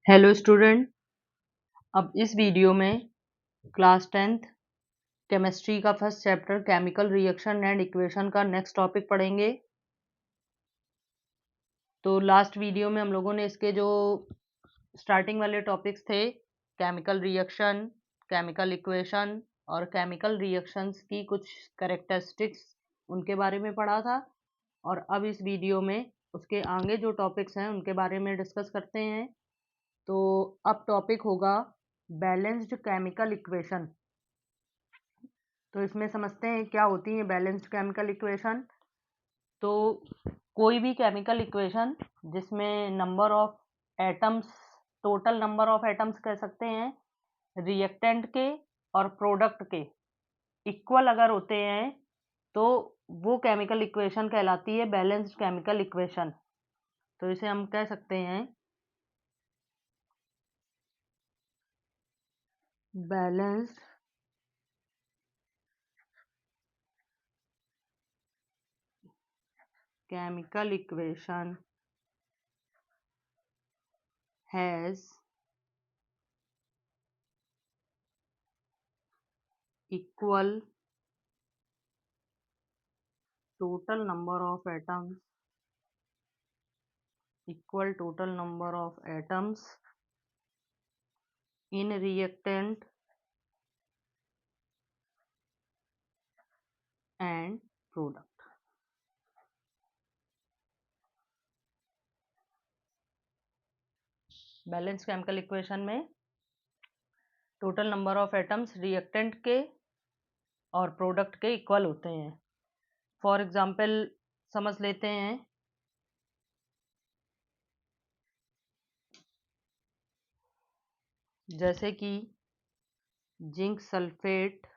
Hello student. अब इस video में क्लास 10th केमिस्ट्री का first chapter chemical reaction and equation का नेक्स्ट टॉपिक पढ़ेंगे। तो लास्ट वीडियो में हम लोगों ने इसके जो स्टार्टिंग वाले टॉपिक्स थे, केमिकल रिएक्शन, केमिकल इक्वेशन और केमिकल रिएक्शंस की कुछ कैरेक्टरिस्टिक्स, उनके बारे में पढ़ा था। और अब इस वीडियो में उसके आगे जो टॉपिक्स हैं उनके बारे में डिस्कस करते हैं। तो अब टॉपिक होगा बैलेंस्ड केमिकल इक्वेशन। तो इसमें समझते हैं क्या होती है बैलेंस्ड केमिकल इक्वेशन। तो कोई भी केमिकल इक्वेशन जिसमें number of atoms, total number of atoms कह सकते हैं, रिएक्टेंट के और प्रोडक्ट के इक्वल अगर होते हैं तो वो केमिकल इक्वेशन कहलाती है बैलेंस्ड केमिकल इक्वेशन। तो इसे हम कह सकते हैं balanced chemical equation has equal total number of atoms in reactant and product। Balance chemical equation में total number of atoms reactant के और प्रोडक्ट के इक्वल होते हैं। फॉर एग्जांपल समझ लेते हैं, जैसे कि जिंक सल्फेट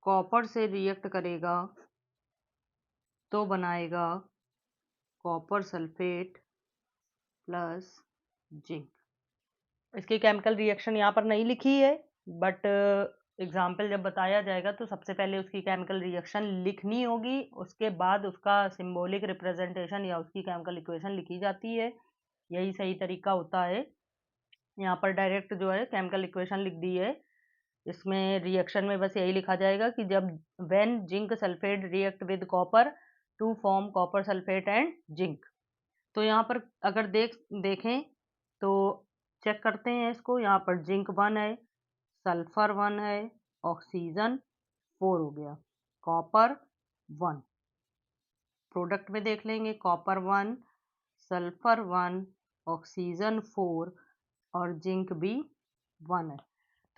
कॉपर से रिएक्ट करेगा तो बनाएगा कॉपर सल्फेट प्लस जिंक। इसकी केमिकल रिएक्शन यहाँ पर नहीं लिखी है, बट एग्जाम्पल जब बताया जाएगा तो सबसे पहले उसकी केमिकल रिएक्शन लिखनी होगी, उसके बाद उसका सिंबॉलिक रिप्रेजेंटेशन या उसकी केमिकल इक्वेशन लिखी जाती है। यही सही तरीका होता है। यहाँ पर डायरेक्ट जो है केमिकल इक्वेशन लिख दी है। इसमें रिएक्शन में बस यही लिखा जाएगा कि जब when zinc sulphate react with copper two form copper sulphate and zinc. तो यहाँ पर अगर देखें तो चेक करते हैं इसको। यहाँ पर जिंक 1 है, सल्फर 1 है, ऑक्सीजन 4 हो गया, कॉपर 1। प्रोडक्ट में देख लेंगे, कॉपर 1, सल्फर 1, ऑक्सीजन 4 और जिंक भी 1 है।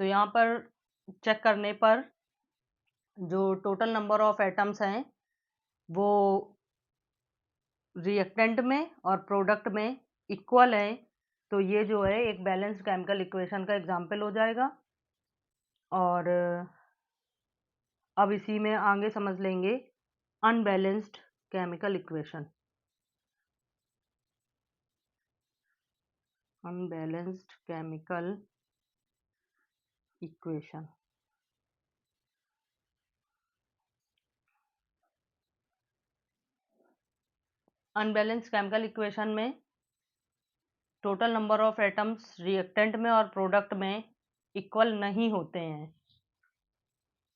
तो यहाँ पर चेक करने पर जो टोटल नंबर ऑफ एटम्स हैं वो रिएक्टेंट में और प्रोडक्ट में इक्वल है। तो ये जो है एक बैलेंस्ड केमिकल इक्वेशन का एग्जाम्पल हो जाएगा। और अब इसी में आगे समझ लेंगे unbalanced chemical equation. Unbalanced chemical equation unbalanced chemical equation में total number of atoms reactant में और प्रोडक्ट में इक्वल नहीं होते हैं,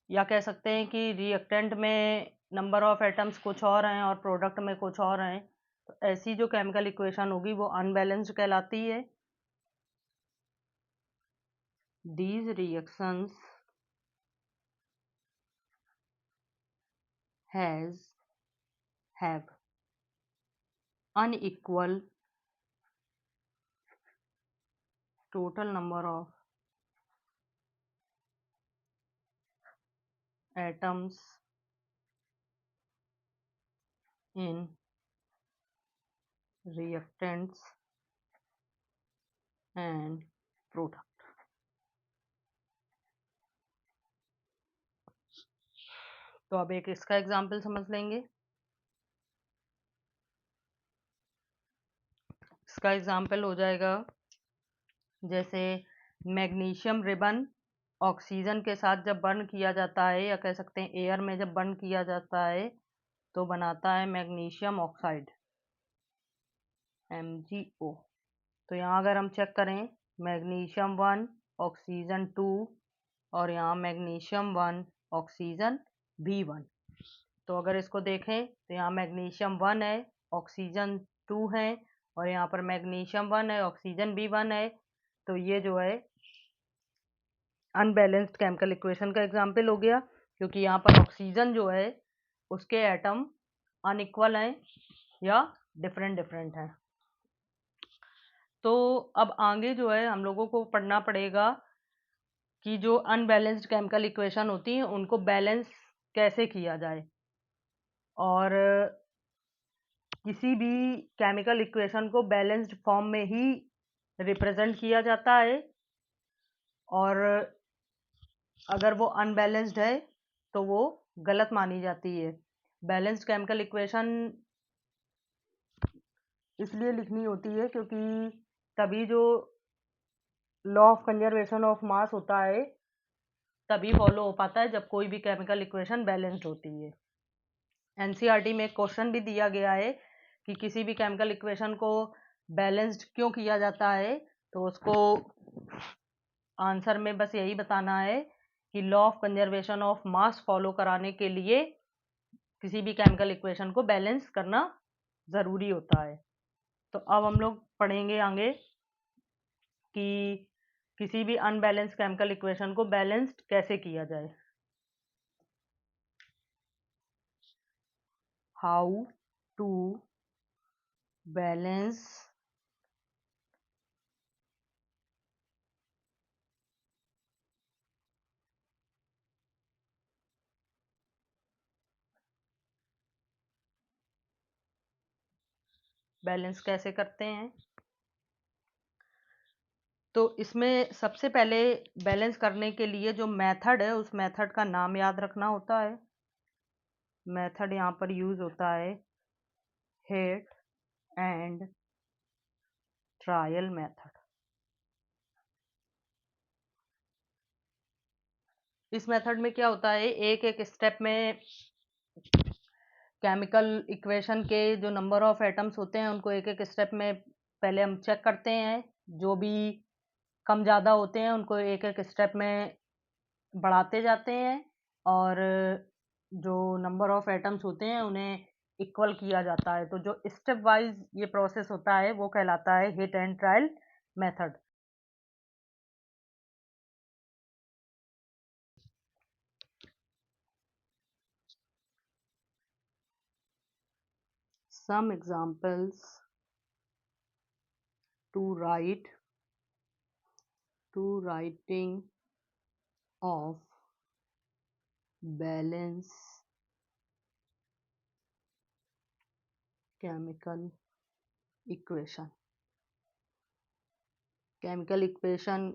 या कह सकते हैं कि रिएक्टेंट में नंबर ऑफ एटम्स कुछ और हैं और प्रोडक्ट में कुछ और हैं। तो ऐसी जो केमिकल इक्वेशन होगी वो अनबैलेंस्ड कहलाती है। These reactions have unequal total number of atoms in reactants and product। तो अब एक इसका एग्जाम्पल समझ लेंगे। इसका एग्जाम्पल हो जाएगा, जैसे मैग्नीशियम रिबन ऑक्सीजन के साथ जब बर्न किया जाता है, या कह सकते हैं एयर में जब बर्न किया जाता है तो बनाता है मैग्नीशियम ऑक्साइड, MgO। तो यहाँ अगर हम चेक करें मैग्नीशियम 1 ऑक्सीजन 2 और यहाँ मैग्नीशियम 1 ऑक्सीजन B1। तो अगर इसको देखें तो यहाँ मैग्नीशियम 1 है, ऑक्सीजन 2 है और यहाँ पर मैग्नीशियम 1 है, ऑक्सीजन B1 है। तो ये जो है अनबैलेंस्ड केमिकल इक्वेशन का एग्जाम्पल हो गया, क्योंकि यहाँ पर ऑक्सीजन जो है उसके एटम अनइक्वल हैं या डिफरेंट डिफरेंट हैं। तो अब आगे जो है हम लोगों को पढ़ना पड़ेगा कि जो अनबैलेंस्ड केमिकल इक्वेशन होती हैं उनको बैलेंस कैसे किया जाए, और किसी भी केमिकल इक्वेशन को बैलेंस्ड फॉर्म में ही रिप्रेजेंट किया जाता है, और अगर वो अनबैलेंस्ड है तो वो गलत मानी जाती है। बैलेंस्ड केमिकल इक्वेशन इसलिए लिखनी होती है क्योंकि तभी जो law of conservation of mass होता है तभी फॉलो हो पाता है जब कोई भी केमिकल इक्वेशन बैलेंस्ड होती है। एनसीईआरटी में एक क्वेश्चन भी दिया गया है कि किसी भी केमिकल इक्वेशन को बैलेंस्ड क्यों किया जाता है, तो उसको आंसर में बस यही बताना है कि law of conservation of mass follow कराने के लिए किसी भी केमिकल इक्वेशन को बैलेंस करना ज़रूरी होता है। तो अब हम लोग पढ़ेंगे आगे कि किसी भी अनबैलेंस्ड केमिकल इक्वेशन को बैलेंस्ड कैसे किया जाए। हाउ टू बैलेंस बैलेंस कैसे करते हैं। तो इसमें सबसे पहले बैलेंस करने के लिए जो मेथड है उस मेथड का नाम याद रखना होता है। मेथड यहाँ पर यूज होता है हिट एंड ट्रायल मेथड। इस मेथड में क्या होता है, एक एक स्टेप में केमिकल इक्वेशन के जो नंबर ऑफ एटम्स होते हैं उनको एक एक स्टेप में पहले हम चेक करते हैं। जो भी कम ज़्यादा होते हैं उनको एक एक स्टेप में बढ़ाते जाते हैं, और जो नंबर ऑफ एटम्स होते हैं उन्हें इक्वल किया जाता है। तो जो स्टेप वाइज ये प्रोसेस होता है वो कहलाता है hit and trial method. Some examples to writing of balance chemical equation। Chemical equation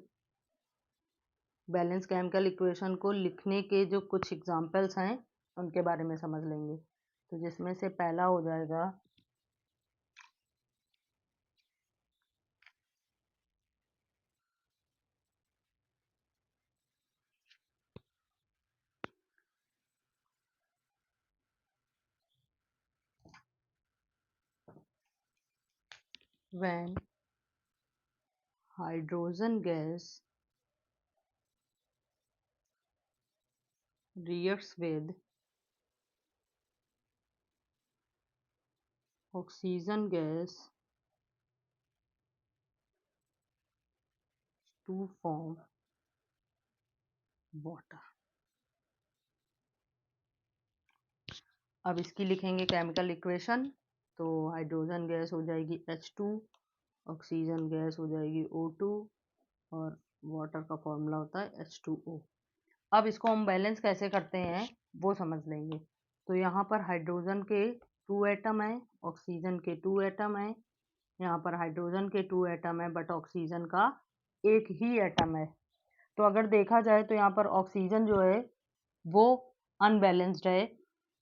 balance chemical equation को लिखने के जो कुछ एग्जांपल्स हैं उनके बारे में समझ लेंगे। तो जिसमें से पहला हो जाएगा when hydrogen gas reacts with oxygen gas to form water। अब इसकी लिखेंगे केमिकल इक्वेशन। तो हाइड्रोजन गैस हो जाएगी H2, ऑक्सीजन गैस हो जाएगी O2 और वाटर का फॉर्मूला होता है H2O। अब इसको हम बैलेंस कैसे करते हैं वो समझ लेंगे। तो यहाँ पर हाइड्रोजन के 2 एटम है, ऑक्सीजन के 2 एटम है। यहाँ पर हाइड्रोजन के 2 एटम है बट ऑक्सीजन का एक ही एटम है। तो अगर देखा जाए तो यहाँ पर ऑक्सीजन जो है वो अनबैलेंस्ड है।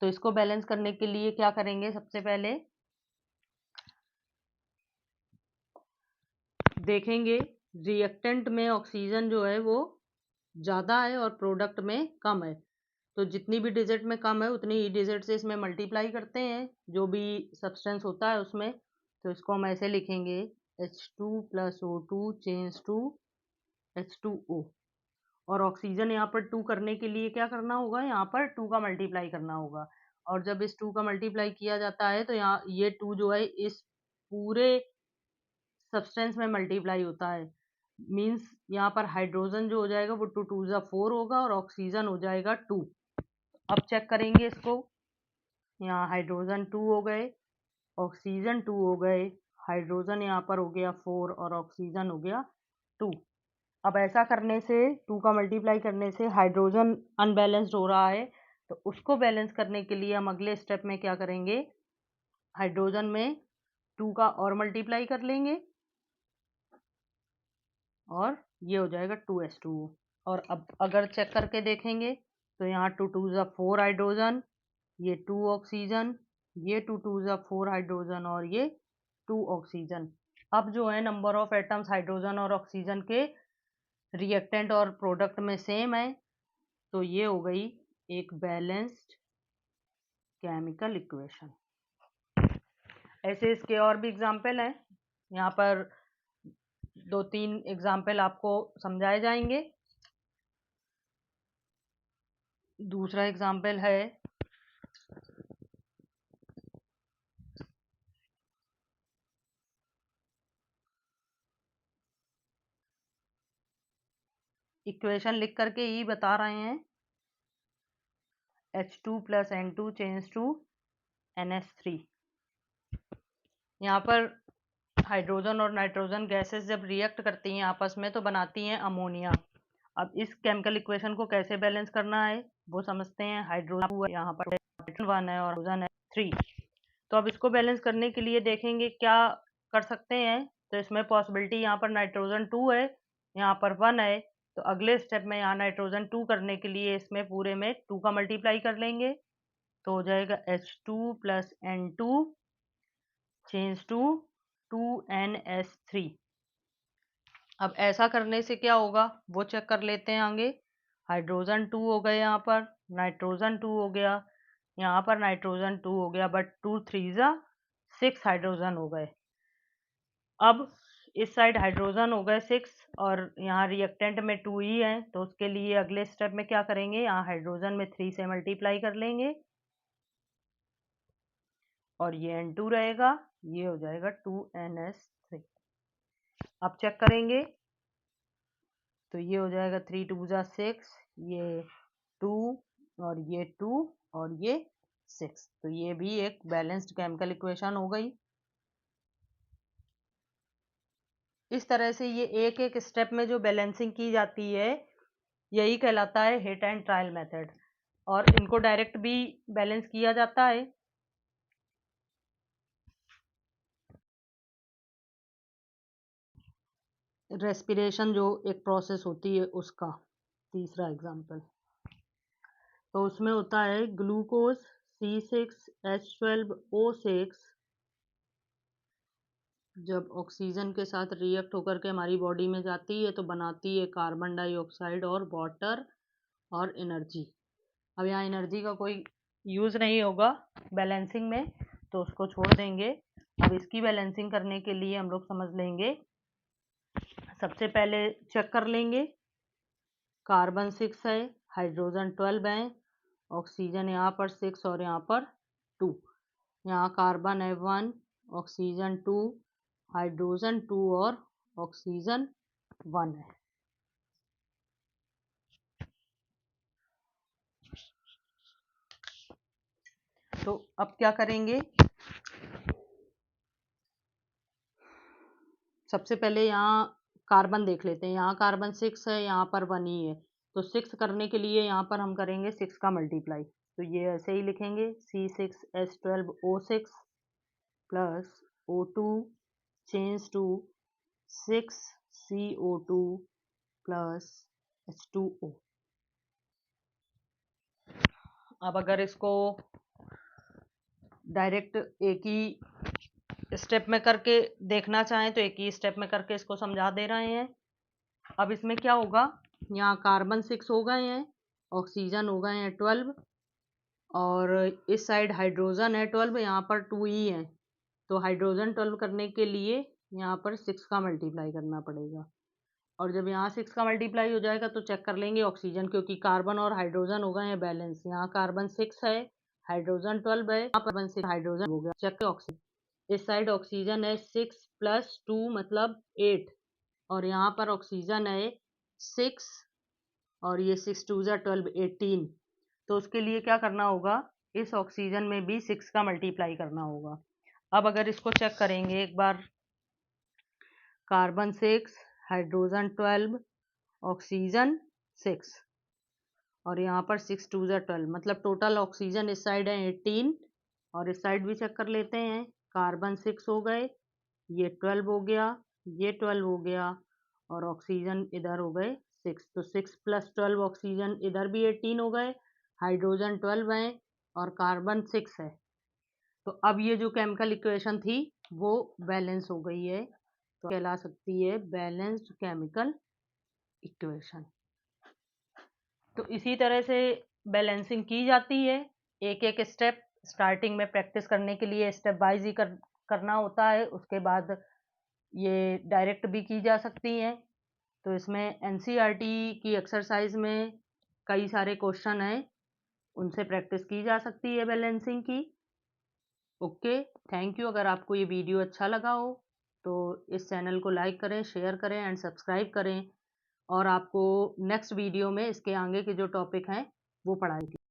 तो इसको बैलेंस करने के लिए क्या करेंगे, सबसे पहले देखेंगे रिएक्टेंट में ऑक्सीजन जो है वो ज़्यादा है और प्रोडक्ट में कम है। तो जितनी भी डिजिट में कम है उतनी ही डिजिट से इसमें मल्टीप्लाई करते हैं जो भी सब्सटेंस होता है उसमें। तो इसको हम ऐसे लिखेंगे H2 plus O2 change to H2O। और ऑक्सीजन यहाँ पर 2 करने के लिए क्या करना होगा, यहाँ पर 2 का मल्टीप्लाई करना होगा। और जब इस 2 का मल्टीप्लाई किया जाता है तो यहाँ ये 2 जो है इस पूरे सब्सटेंस में मल्टीप्लाई होता है। मीन्स यहाँ पर हाइड्रोजन जो हो जाएगा वो 2 2 4 होगा और ऑक्सीजन हो जाएगा 2। अब चेक करेंगे इसको, यहाँ हाइड्रोजन 2 हो गए, ऑक्सीजन 2 हो गए, हाइड्रोजन यहाँ पर हो गया 4 और ऑक्सीजन हो गया 2। अब ऐसा करने से 2 का मल्टीप्लाई करने से हाइड्रोजन अनबैलेंस्ड हो रहा है, तो उसको बैलेंस करने के लिए हम अगले स्टेप में क्या करेंगे, हाइड्रोजन में 2 का और मल्टीप्लाई कर लेंगे और ये हो जाएगा 2H2O। और अब अगर चेक करके देखेंगे तो यहाँ 2 2 4 हाइड्रोजन, ये 2 ऑक्सीजन, ये 2 2 4 हाइड्रोजन और ये 2 ऑक्सीजन। अब जो है नंबर ऑफ एटम्स हाइड्रोजन और ऑक्सीजन के रिएक्टेंट और प्रोडक्ट में सेम है, तो ये हो गई एक बैलेंस्ड केमिकल इक्वेशन। ऐसे इसके और भी एग्जाम्पल हैं, यहाँ पर 2-3 एग्जाम्पल आपको समझाए जाएंगे। दूसरा एग्जाम्पल है इक्वेशन लिख करके ही बता रहे हैं, H2 plus N2 change to NH3। यहाँ पर हाइड्रोजन और नाइट्रोजन गैसेस जब रिएक्ट करती हैं आपस में तो बनाती हैं अमोनिया। अब इस केमिकल इक्वेशन को कैसे बैलेंस करना है वो समझते हैं। हाइड्रोजन यहाँ पर नाइट्रोजन 1 है और हाइड्रोजन है 3। तो अब इसको बैलेंस करने के लिए देखेंगे क्या कर सकते हैं। तो इसमें पॉसिबिलिटी यहाँ पर नाइट्रोजन 2 है, यहाँ पर 1 है, तो अगले स्टेप में यहाँ नाइट्रोजन 2 करने के लिए इसमें पूरे में 2 का मल्टीप्लाई कर लेंगे, तो हो जाएगा H2 plus N2 change to 2NH3। अब ऐसा करने से क्या होगा वो चेक कर लेते हैं आगे। हाइड्रोजन 2 हो गए, यहाँ पर नाइट्रोजन 2 हो गया, यहाँ पर नाइट्रोजन 2 हो गया, बट 2 3 6 हाइड्रोजन हो गए। अब इस साइड हाइड्रोजन हो गए 6 और यहाँ रिएक्टेंट में 2 ही है, तो उसके लिए अगले स्टेप में क्या करेंगे, यहाँ हाइड्रोजन में 3 से मल्टीप्लाई कर लेंगे और ये N2 रहेगा, ये हो जाएगा 2NH3। अब चेक करेंगे तो ये हो जाएगा 3 2 6, ये 2 और ये 2 और ये 6, तो ये भी एक बैलेंस्ड केमिकल इक्वेशन हो गई। इस तरह से ये एक एक स्टेप में जो बैलेंसिंग की जाती है यही कहलाता है हिट एंड ट्रायल मेथड, और इनको डायरेक्ट भी बैलेंस किया जाता है। रेस्पिरेशन जो एक प्रोसेस होती है उसका तीसरा एग्जांपल, तो उसमें होता है ग्लूकोज C6H12O6 जब ऑक्सीजन के साथ रिएक्ट होकर के हमारी बॉडी में जाती है तो बनाती है कार्बन डाइऑक्साइड और वाटर और एनर्जी। अब यहाँ एनर्जी का कोई यूज़ नहीं होगा बैलेंसिंग में, तो उसको छोड़ देंगे। अब इसकी बैलेंसिंग करने के लिए हम लोग समझ लेंगे, सबसे पहले चेक कर लेंगे कार्बन 6 है, हाइड्रोजन 12 है, ऑक्सीजन यहाँ पर 6 और यहाँ पर 2। यहाँ कार्बन है 1, ऑक्सीजन 2, हाइड्रोजन 2 और ऑक्सीजन 1 है। तो अब क्या करेंगे, सबसे पहले यहाँ कार्बन देख लेते हैं। यहाँ कार्बन 6 है, यहाँ पर 1 ही है, तो 6 करने के लिए यहाँ पर हम करेंगे 6 का मल्टीप्लाई। तो ये ऐसे ही लिखेंगे C6H12O6 plus O2 change to 6CO2 plus H2O। अब अगर इसको डायरेक्ट एक ही स्टेप में करके देखना चाहें तो एक ही स्टेप में करके इसको समझा दे रहे हैं। अब इसमें क्या होगा, यहाँ कार्बन 6 हो गए हैं, ऑक्सीजन हो गए हैं 12 और इस साइड हाइड्रोजन है 12, यहाँ पर 2 ही है, तो हाइड्रोजन 12 करने के लिए यहाँ पर 6 का मल्टीप्लाई करना पड़ेगा। और जब यहाँ 6 का मल्टीप्लाई हो जाएगा तो चेक कर लेंगे ऑक्सीजन, क्योंकि कार्बन और हाइड्रोजन हो गए हैं बैलेंस। यहाँ कार्बन 6 है, हाइड्रोजन 12 है, यहाँ कार्बन 6 हाइड्रोजन हो गया। चेक ऑक्सीजन, इस साइड ऑक्सीजन है 6 + 2 मतलब 8, और यहाँ पर ऑक्सीजन है 6 और ये 6 2 12 18। तो उसके लिए क्या करना होगा, इस ऑक्सीजन में भी 6 का मल्टीप्लाई करना होगा। अब अगर इसको चेक करेंगे एक बार, कार्बन 6, हाइड्रोजन 12, ऑक्सीजन 6, और यहाँ पर 6 2 12 मतलब टोटल ऑक्सीजन इस साइड है 18, और इस साइड भी चेक कर लेते हैं। कार्बन 6 हो गए, ये 12 हो गया, ये 12 हो गया, और ऑक्सीजन इधर हो गए 6, तो 6 + 12 ऑक्सीजन इधर भी 18 हो गए, हाइड्रोजन 12 है और कार्बन 6 है। तो अब ये जो केमिकल इक्वेशन थी वो बैलेंस हो गई है, तो कहला सकती है बैलेंस्ड केमिकल इक्वेशन। तो इसी तरह से बैलेंसिंग की जाती है, एक एक स्टेप स्टार्टिंग में प्रैक्टिस करने के लिए स्टेप वाइज ही करना होता है, उसके बाद ये डायरेक्ट भी की जा सकती हैं। तो इसमें एनसीईआरटी की एक्सरसाइज में कई सारे क्वेश्चन हैं, उनसे प्रैक्टिस की जा सकती है बैलेंसिंग की। Okay, thank you. अगर आपको ये वीडियो अच्छा लगा हो तो इस चैनल को लाइक करें, शेयर करें एंड सब्सक्राइब करें, और आपको नेक्स्ट वीडियो में इसके आगे के जो टॉपिक हैं वो पढ़ाएंगे।